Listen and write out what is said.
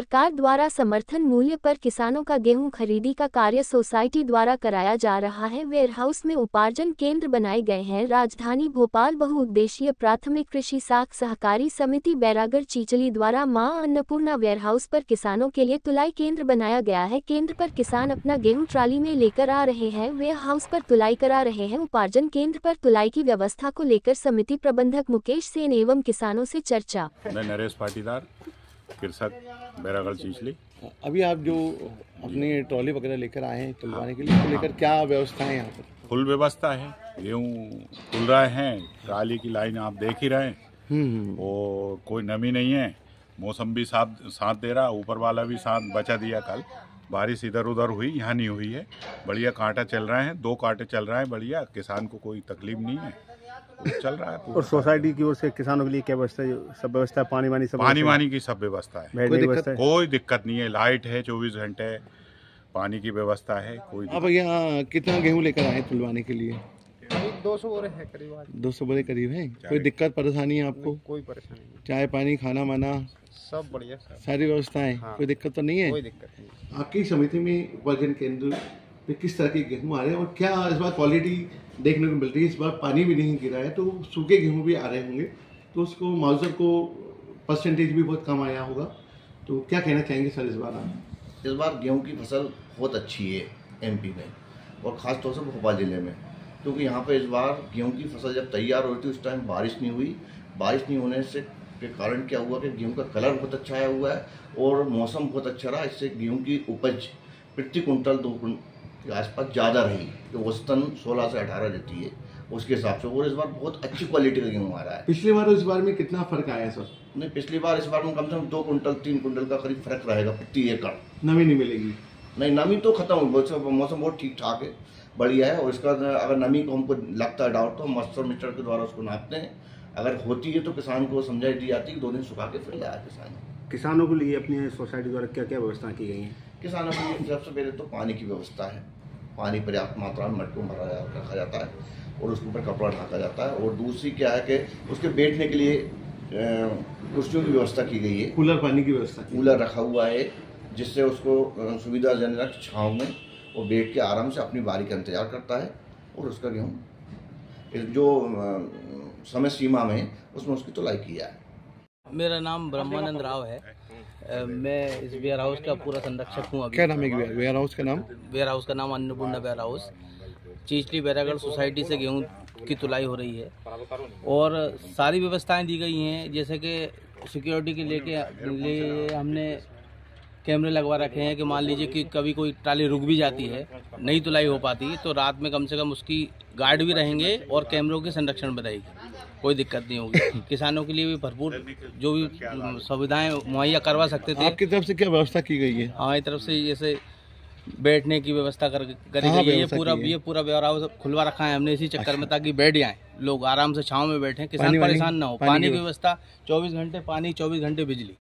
सरकार द्वारा समर्थन मूल्य पर किसानों का गेहूं खरीदी का कार्य सोसाइटी द्वारा कराया जा रहा है। वेयरहाउस में उपार्जन केंद्र बनाए गए हैं। राजधानी भोपाल बहुउद्देशीय प्राथमिक कृषि साख सहकारी समिति बैरागढ़ चीचली द्वारा मां अन्नपूर्णा वेयरहाउस पर किसानों के लिए तुलाई केंद्र बनाया गया है। केंद्र पर किसान अपना गेहूं ट्राली में लेकर आ रहे हैं, वेयरहाउस पर तुलाई करा रहे हैं। उपार्जन केंद्र पर तुलाई की व्यवस्था को लेकर समिति प्रबंधक मुकेश सेन एवं किसानों से चर्चा। मैं नरेश पाटीदार, कृषक, बैरागढ़ चीचली। अभी आप जो अपनी ट्रॉली वगैरह लेकर आए हैं तुलवाने के लिए, तो लेकर क्या व्यवस्था है यहाँ पर? फुल व्यवस्था है, गेहूँ तुल रहे हैं, ट्राली की लाइन आप देख ही रहे हैं। और कोई नमी नहीं है, मौसम भी साथ दे रहा, ऊपर वाला भी साथ बचा दिया। कल बारिश इधर उधर हुई, यहाँ नहीं हुई है। बढ़िया कांटा चल रहे हैं, 2 कांटे चल रहे हैं बढ़िया, किसान को कोई तकलीफ नहीं है, चल रहा है। और सोसाइटी की ओर से किसानों के लिए क्या व्यवस्था है? सब व्यवस्था, पानी वानी की सब व्यवस्था है, कोई दिक्कत नहीं है। लाइट है 24 घंटे, पानी की व्यवस्था है। कोई आप यहाँ कितना गेहूँ लेकर आए तुलवाने के लिए? 200 बोरे है करीब। 200 बोरे करीब है। कोई दिक्कत परेशानी है आपको? कोई परेशानी नहीं, चाय पानी खाना माना सब बढ़िया सर, सारी व्यवस्थाएं। हाँ। कोई दिक्कत तो नहीं है? कोई दिक्कत नहीं। आपकी समिति में उपार्जन केंद्र पे किस तरह के गेहूँ आ रहे हैं और क्या इस बार क्वालिटी देखने को मिल रही है? इस बार पानी भी नहीं गिरा है तो सूखे गेहूँ भी आ रहे होंगे, तो उसको माउजर को परसेंटेज भी बहुत कम आया होगा, तो क्या कहना चाहेंगे सर इस बार आप? इस बार गेहूं की फसल बहुत अच्छी है एमपी में, और ख़ास तौर से भोपाल ज़िले में, क्योंकि यहाँ पे इस बार गेहूं की फसल जब तैयार हो रही थी उस टाइम बारिश नहीं हुई। बारिश नहीं होने से के कारण क्या हुआ कि गेहूं का कलर बहुत अच्छा आया हुआ है और मौसम बहुत अच्छा रहा। इससे गेहूं की उपज प्रति कुंटल 2 कुंटल के आसपास ज़्यादा रही, जो औसतन 16 से 18 देती है उसके हिसाब से। और इस बार बहुत अच्छी क्वालिटी का गेहूँ आ रहा है। पिछली बार और इस बार में कितना फर्क आया सर? नहीं, पिछली बार इस बार में कम से कम 2 कुंटल 3 कुंटल का करीब फर्क रहेगा प्रति एकड़। नमी नहीं मिलेगी? नहीं, नमी तो खत्म हो गई, मौसम बहुत ठीक ठाक है, बढ़िया है। और इसका अगर नमी को हमको लगता है डाउट तो हम मॉइस्चर मीटर के द्वारा उसको नापते हैं। अगर होती है तो किसान को समझाई दी जाती है कि 2 दिन सुखा के फिर लाया किसान। किसानों के लिए अपनी सोसाइटी द्वारा क्या क्या व्यवस्था की गई है? किसानों के लिए सबसे पहले तो पानी की व्यवस्था है। पानी पर्याप्त मात्रा में मटकों में रखा जाता है और उसके ऊपर कपड़ा ढाका जाता है। और दूसरी क्या है कि उसके बैठने के लिए कुर्सियों की व्यवस्था की गई है। कूलर पानी की व्यवस्था, कूलर रखा हुआ है जिससे उसको सुविधाजनक छाँव में वो बैठ के आराम से अपनी बारी का इंतजार करता है और उसका गेहूँ जो समय सीमा में उसमें उसकी तुलाई की जाए। मेरा नाम ब्रह्मानंद राव है। मैं इस वेयर हाउस का पूरा संरक्षक हूँ। अभी क्या नाम है वेयर हाउस का नाम? वेयर हाउस का नाम Annapurna warehouse. Chichli Bairagarh society से गेहूँ की तुलाई हो रही है और सारी व्यवस्थाएं दी गई हैं। जैसे कि सिक्योरिटी के लिए हमने कैमरे लगवा रखे हैं कि मान लीजिए कि कभी कोई ट्राली रुक भी जाती है, नहीं तुलाई हो पाती, तो रात में कम से कम उसकी गार्ड भी रहेंगे और कैमरों के संरक्षण में रहेगी, कोई दिक्कत नहीं होगी। किसानों के लिए भी भरपूर जो भी सुविधाएं मुहैया करवा सकते थे। आपकी तरफ से क्या व्यवस्था की गई है? हमारी तरफ से जैसे बैठने की व्यवस्था करी गई है। ये पूरा वेयर हाउस खुलवा रखा है हमने इसी चक्कर में, ताकि बैठ जाएं लोग आराम से, छांव में बैठें, किसान परेशान ना हो। पानी की व्यवस्था 24 घंटे पानी, 24 घंटे बिजली।